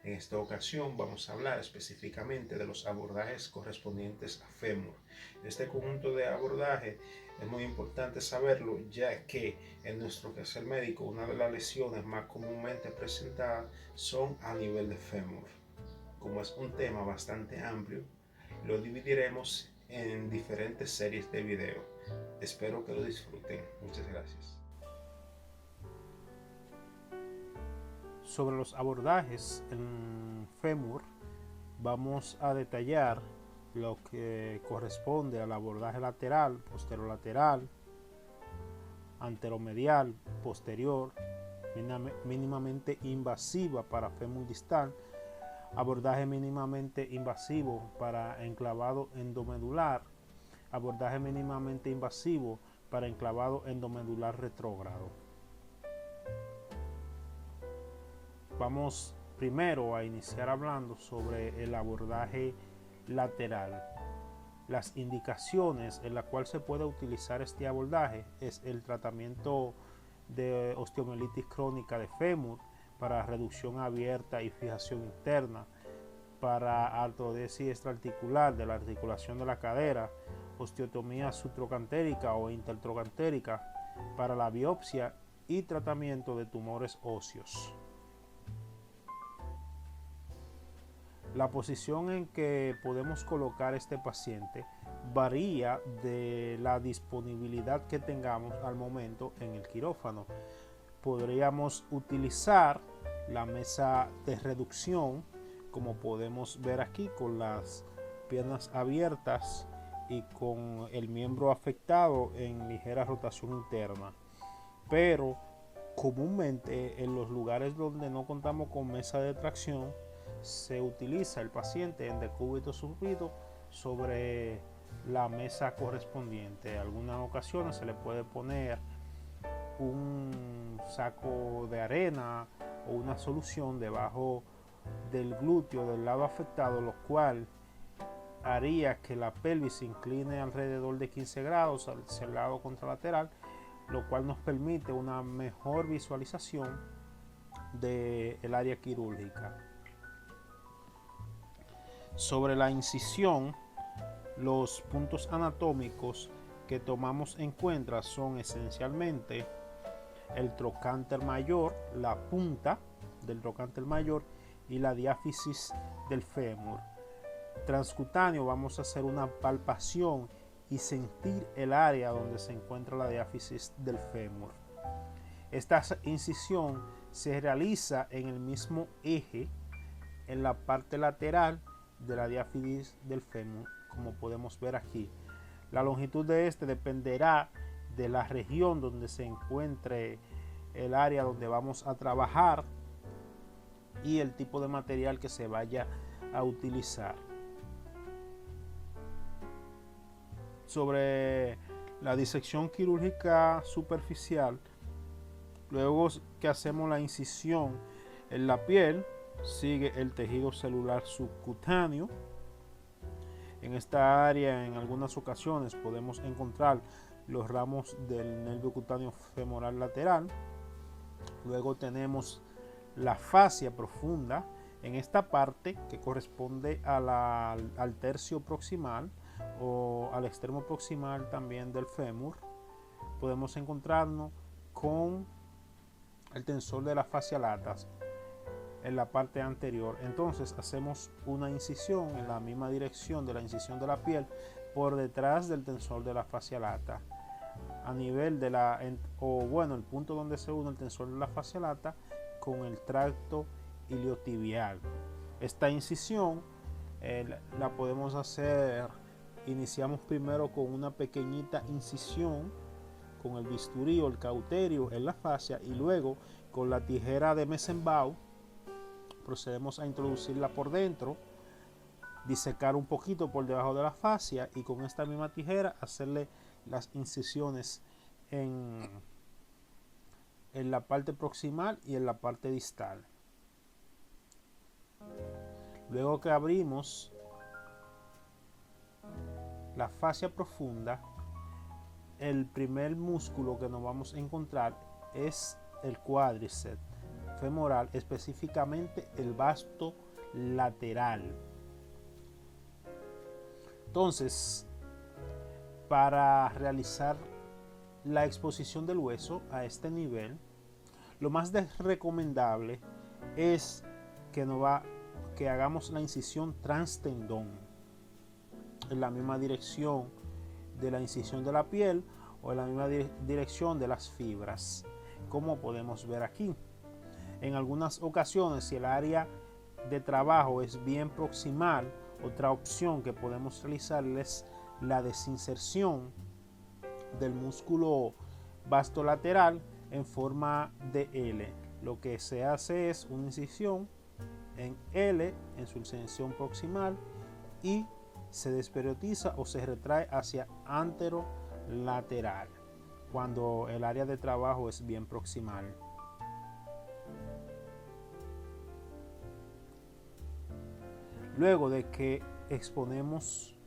En esta ocasión vamos a hablar específicamente de los abordajes correspondientes a fémur. Este conjunto de abordaje es muy importante saberlo, ya que en nuestro quehacer médico una de las lesiones más comúnmente presentadas son a nivel de fémur. Como es un tema bastante amplio, lo dividiremos en diferentes series de video. Espero que lo disfruten. Muchas gracias. Sobre los abordajes en fémur, vamos a detallar lo que corresponde al abordaje lateral, posterolateral, anteromedial, posterior, mínimamente invasiva para fémur distal, abordaje mínimamente invasivo para enclavado endomedular, abordaje mínimamente invasivo para enclavado endomedular retrógrado. Vamos primero a iniciar hablando sobre el abordaje lateral. Las indicaciones en las cuales se puede utilizar este abordaje es el tratamiento de osteomielitis crónica de fémur para reducción abierta y fijación interna, para artrodesis extraarticular de la articulación de la cadera, osteotomía subtrocantérica o intertrocantérica, para la biopsia y tratamiento de tumores óseos. La posición en que podemos colocar este paciente varía de la disponibilidad que tengamos al momento en el quirófano. Podríamos utilizar la mesa de reducción, como podemos ver aquí, con las piernas abiertas y con el miembro afectado en ligera rotación interna. Pero comúnmente en los lugares donde no contamos con mesa de tracción, se utiliza el paciente en decúbito subido sobre la mesa correspondiente. En algunas ocasiones se le puede poner un saco de arena o una solución debajo del glúteo del lado afectado, lo cual haría que la pelvis se incline alrededor de 15 grados hacia el lado contralateral, lo cual nos permite una mejor visualización del área quirúrgica. Sobre la incisión, los puntos anatómicos que tomamos en cuenta son esencialmente el trocánter mayor, la punta del trocánter mayor y la diáfisis del fémur. Transcutáneo, vamos a hacer una palpación y sentir el área donde se encuentra la diáfisis del fémur. Esta incisión se realiza en el mismo eje en la parte lateral de la diáfisis del fémur, como podemos ver aquí. La longitud de este dependerá de la región donde se encuentre el área donde vamos a trabajar y el tipo de material que se vaya a utilizar. Sobre la disección quirúrgica superficial, luego que hacemos la incisión en la piel, sigue el tejido celular subcutáneo. En esta área, en algunas ocasiones, podemos encontrar los ramos del nervio cutáneo femoral lateral. Luego tenemos la fascia profunda en esta parte que corresponde al tercio proximal o al extremo proximal también del fémur. Podemos encontrarnos con el tensor de la fascia lata en la parte anterior. Entonces hacemos una incisión en la misma dirección de la incisión de la piel por detrás del tensor de la fascia lata, a nivel de el punto donde se une el tensor de la fascia lata con el tracto iliotibial. Esta incisión la podemos hacer, iniciamos primero con una pequeñita incisión con el bisturí o el cauterio en la fascia y luego con la tijera de Messenbau procedemos a introducirla por dentro, disecar un poquito por debajo de la fascia y con esta misma tijera hacerle las incisiones en la parte proximal y en la parte distal. Luego que abrimos la fascia profunda, el primer músculo que nos vamos a encontrar es el cuádriceps femoral, específicamente el vasto lateral. Entonces, para realizar la exposición del hueso a este nivel, lo más recomendable es que hagamos la incisión transtendón en la misma dirección de la incisión de la piel o en la misma dirección de las fibras, como podemos ver aquí. En algunas ocasiones, si el área de trabajo es bien proximal, otra opción que podemos realizar es la desinserción del músculo vastolateral en forma de L. Lo que se hace es una incisión en L en su extensión proximal y se desperiodiza o se retrae hacia anterolateral cuando el área de trabajo es bien proximal. Luego de que exponemos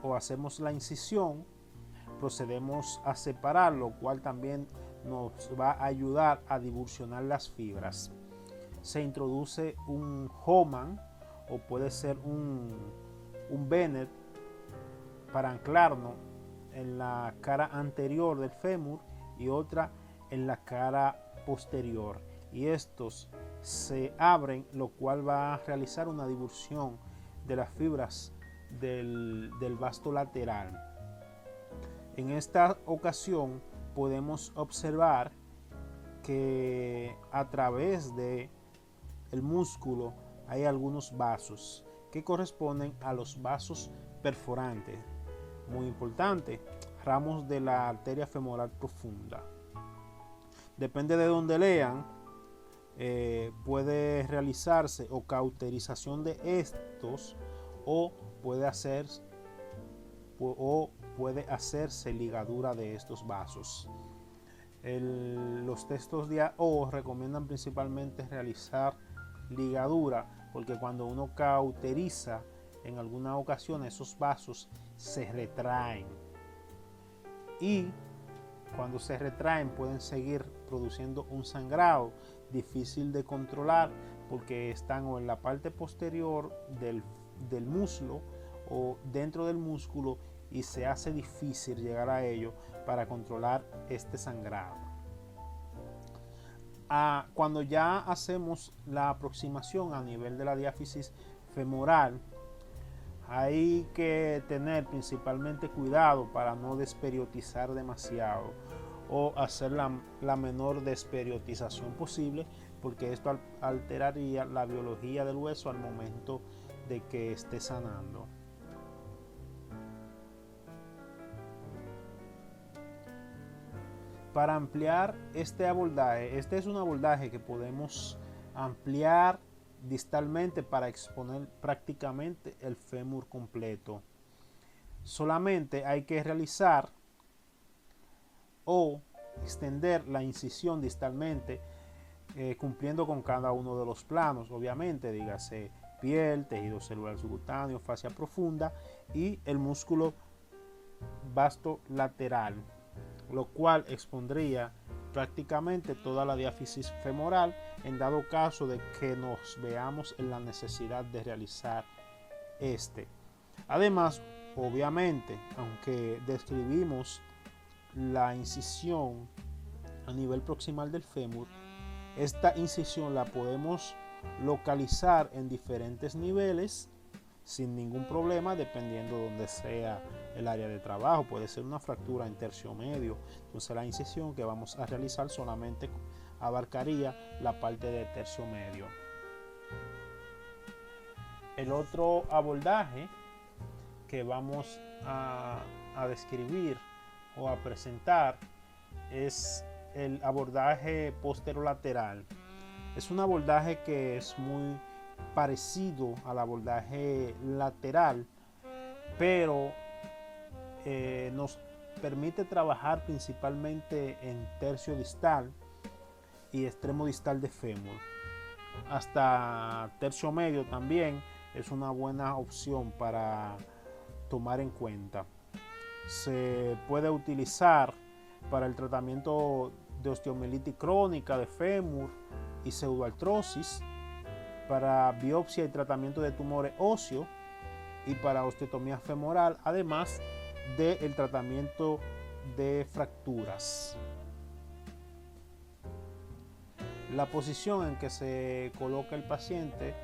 o hacemos la incisión, procedemos a separar, lo cual también nos va a ayudar a divulsionar las fibras. Se introduce un Hohmann o puede ser un Bennett para anclarnos en la cara anterior del fémur y otra en la cara posterior, y estos se abren, lo cual va a realizar una divulsión de las fibras del vasto lateral. En esta ocasión podemos observar que a través de el músculo hay algunos vasos que corresponden a los vasos perforantes. Muy importante, ramos de la arteria femoral profunda. Depende de donde lean, puede realizarse o cauterización de estos o puede hacerse ligadura de estos vasos. Los textos de AO recomiendan principalmente realizar ligadura, porque cuando uno cauteriza, en alguna ocasión esos vasos se retraen y cuando se retraen pueden seguir produciendo un sangrado difícil de controlar, porque están o en la parte posterior del muslo o dentro del músculo, y se hace difícil llegar a ello para controlar este sangrado. Cuando ya hacemos la aproximación a nivel de la diáfisis femoral, hay que tener principalmente cuidado para no desperiotizar demasiado o hacer la menor desperiodización posible, porque esto alteraría la biología del hueso al momento de que esté sanando. Para ampliar este abordaje, este es un abordaje que podemos ampliar distalmente para exponer prácticamente el fémur completo. Solamente hay que realizar o extender la incisión distalmente, cumpliendo con cada uno de los planos, obviamente, dígase piel, tejido celular subcutáneo, fascia profunda y el músculo vasto lateral, lo cual expondría prácticamente toda la diáfisis femoral en dado caso de que nos veamos en la necesidad de realizar este. Además, obviamente, aunque describimos la incisión a nivel proximal del fémur, esta incisión la podemos localizar en diferentes niveles sin ningún problema, dependiendo de donde sea el área de trabajo. Puede ser una fractura en tercio medio, entonces la incisión que vamos a realizar solamente abarcaría la parte de tercio medio. El otro abordaje que vamos a describir o a presentar es el abordaje posterolateral. Es un abordaje que es muy parecido al abordaje lateral, pero nos permite trabajar principalmente en tercio distal y extremo distal de fémur. Hasta tercio medio también es una buena opción para tomar en cuenta. Se puede utilizar para el tratamiento de osteomielitis crónica de fémur y pseudoartrosis, para biopsia y tratamiento de tumores óseos y para osteotomía femoral, además del tratamiento de fracturas. La posición en que se coloca el paciente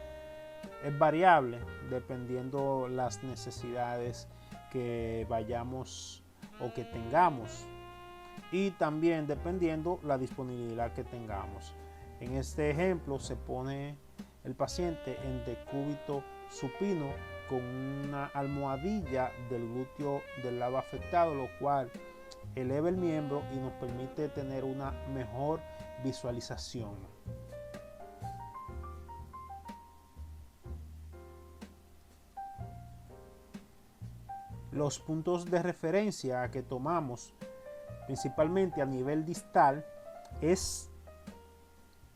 es variable dependiendo las necesidades que vayamos o que tengamos, y también dependiendo la disponibilidad que tengamos. En este ejemplo se pone el paciente en decúbito supino con una almohadilla del glúteo del lado afectado, lo cual eleva el miembro y nos permite tener una mejor visualización. Los puntos de referencia que tomamos principalmente a nivel distal es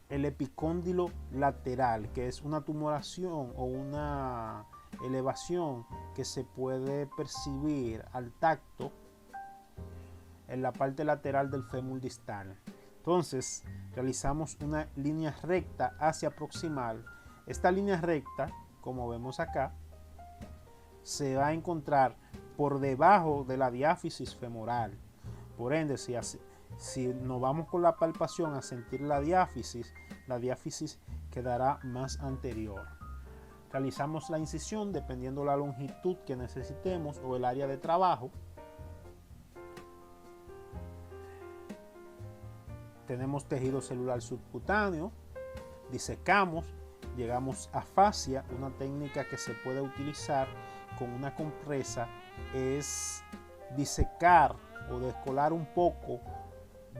el epicóndilo lateral, que es una tumoración o una elevación que se puede percibir al tacto en la parte lateral del fémur distal. Entonces realizamos una línea recta hacia proximal. Esta línea recta, como vemos acá, se va a encontrar por debajo de la diáfisis femoral. Por ende, si nos vamos con la palpación a sentir la diáfisis quedará más anterior. Realizamos la incisión dependiendo la longitud que necesitemos o el área de trabajo. Tenemos tejido celular subcutáneo, disecamos, llegamos a fascia. Una técnica que se puede utilizar con una compresa es disecar o descolar un poco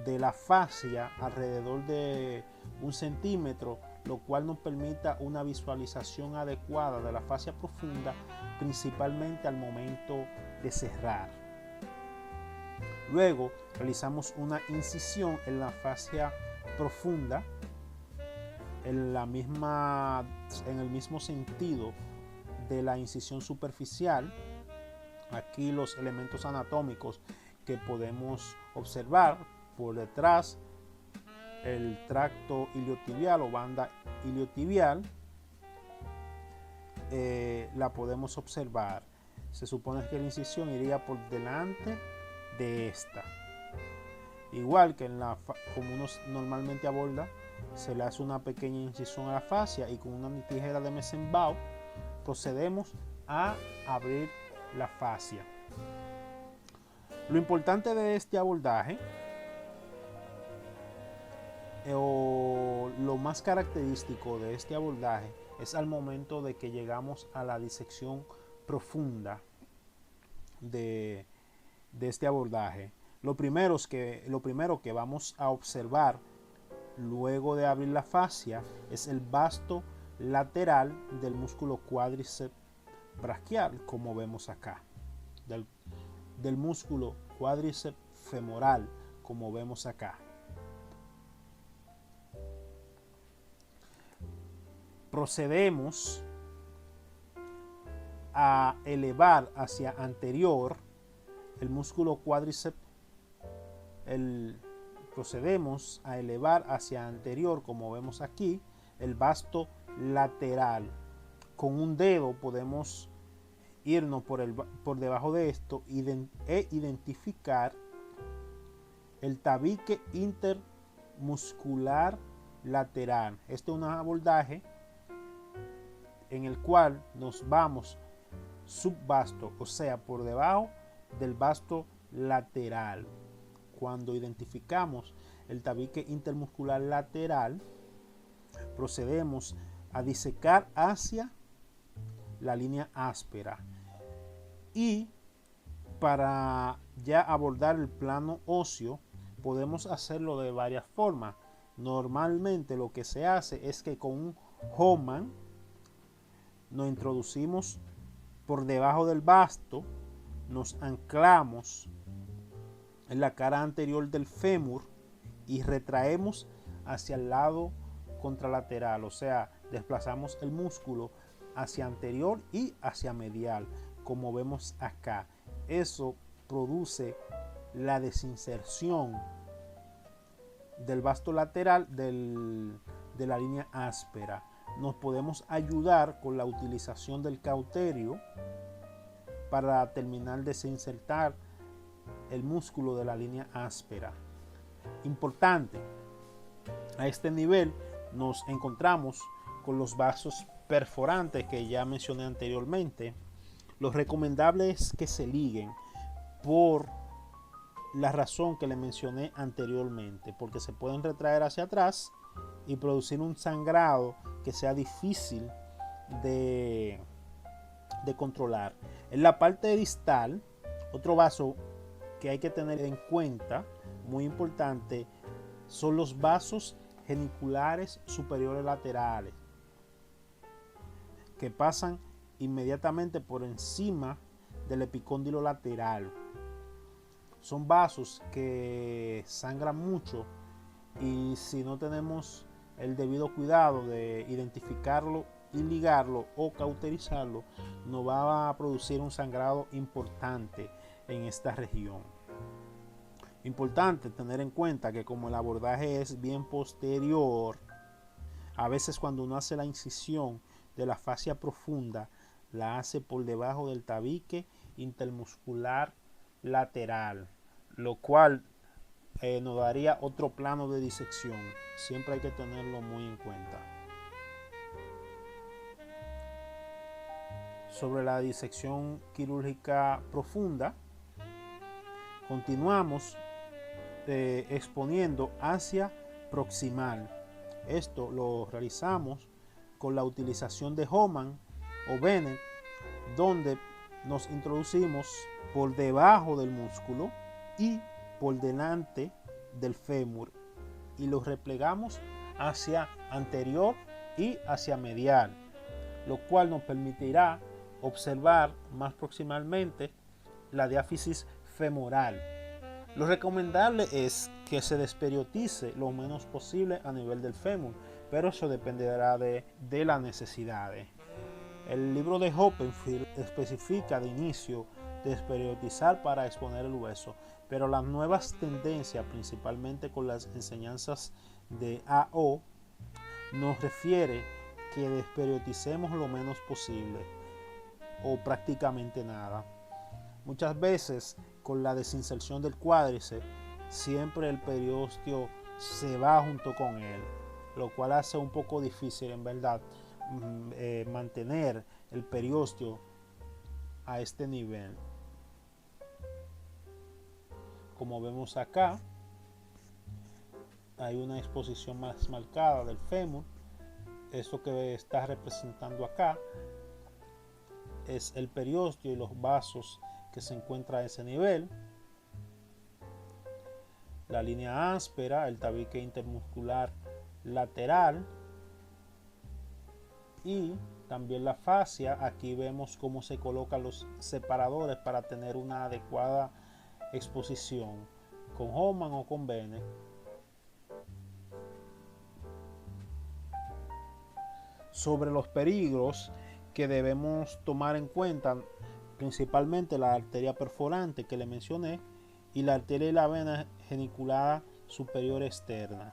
de la fascia alrededor de 1 centímetro, lo cual nos permita una visualización adecuada de la fascia profunda, principalmente al momento de cerrar. Luego realizamos una incisión en la fascia profunda en el mismo sentido de la incisión superficial. Aquí los elementos anatómicos que podemos observar: por detrás el tracto iliotibial o banda iliotibial, la podemos observar. Se supone que la incisión iría por delante de esta. Igual que como uno normalmente aborda, se le hace una pequeña incisión a la fascia y con una tijera de Messenbau procedemos a abrir la fascia. Lo importante de este abordaje, o lo más característico de este abordaje, es al momento de que llegamos a la disección profunda de este abordaje. Lo primero que vamos a observar luego de abrir la fascia es el vasto lateral del músculo cuádriceps braquial, como vemos acá, del músculo cuádriceps femoral, como vemos acá. Procedemos a elevar hacia anterior el músculo cuádriceps. Procedemos a elevar hacia anterior, como vemos aquí, el vasto lateral. Con un dedo podemos irnos por debajo de esto e identificar el tabique intermuscular lateral. Este es un abordaje en el cual nos vamos subvasto, o sea, por debajo del vasto lateral. Cuando identificamos el tabique intermuscular lateral, procedemos a disecar hacia la línea áspera. Y para ya abordar el plano óseo, podemos hacerlo de varias formas. Normalmente lo que se hace es que con un Hohmann nos introducimos por debajo del vasto, nos anclamos en la cara anterior del fémur y retraemos hacia el lado contralateral, o sea, desplazamos el músculo hacia anterior y hacia medial, como vemos acá. Eso produce la desinserción del vasto lateral de la línea áspera. Nos podemos ayudar con la utilización del cauterio para terminar de desinsertar el músculo de la línea áspera. Importante, a este nivel nos encontramos con los vasos perforantes que ya mencioné anteriormente. Lo recomendable es que se liguen por la razón que le mencioné anteriormente, porque se pueden retraer hacia atrás y producir un sangrado que sea difícil de controlar. En la parte distal, otro vaso que hay que tener en cuenta, muy importante, son los vasos geniculares superiores laterales, que pasan inmediatamente por encima del epicóndilo lateral. Son vasos que sangran mucho y si no tenemos el debido cuidado de identificarlo y ligarlo o cauterizarlo, nos va a producir un sangrado importante en esta región. Importante tener en cuenta que como el abordaje es bien posterior, a veces cuando uno hace la incisión de la fascia profunda, la hace por debajo del tabique intermuscular lateral, lo cual nos daría otro plano de disección. Siempre hay que tenerlo muy en cuenta. Sobre la disección quirúrgica profunda, continuamos exponiendo hacia proximal. Esto lo realizamos con la utilización de Hohmann o Bennett, donde nos introducimos por debajo del músculo y por delante del fémur y lo replegamos hacia anterior y hacia medial, lo cual nos permitirá observar más proximalmente la diáfisis femoral. Lo recomendable es que se desperiotice lo menos posible a nivel del fémur, pero eso dependerá de las necesidades. El libro de Hoppenfield especifica de inicio desperiotizar para exponer el hueso, pero las nuevas tendencias, principalmente con las enseñanzas de AO, nos refiere que desperioticemos lo menos posible o prácticamente nada. Muchas veces con la desinserción del cuádriceps, siempre el periósteo se va junto con él, lo cual hace un poco difícil en verdad mantener el periósteo a este nivel. Como vemos acá, hay una exposición más marcada del fémur. Esto que está representando acá es el periósteo y los vasos que se encuentran a ese nivel. La línea áspera, el tabique intermuscular lateral y también la fascia. Aquí vemos cómo se colocan los separadores para tener una adecuada exposición con Hohmann o con Bennett. Sobre los peligros que debemos tomar en cuenta, principalmente la arteria perforante que le mencioné y la arteria y la vena geniculada superior externa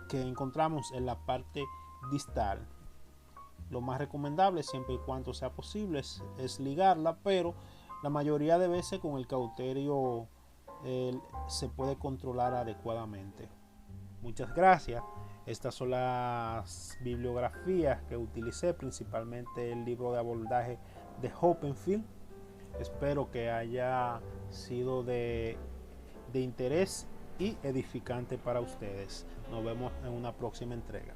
que encontramos en la parte distal. Lo más recomendable, siempre y cuando sea posible, es ligarla, pero la mayoría de veces con el cauterio se puede controlar adecuadamente. Muchas gracias. Estas son las bibliografías que utilicé, principalmente el libro de abordaje de Hoppenfield. Espero que haya sido de interés y edificante para ustedes. Nos vemos en una próxima entrega.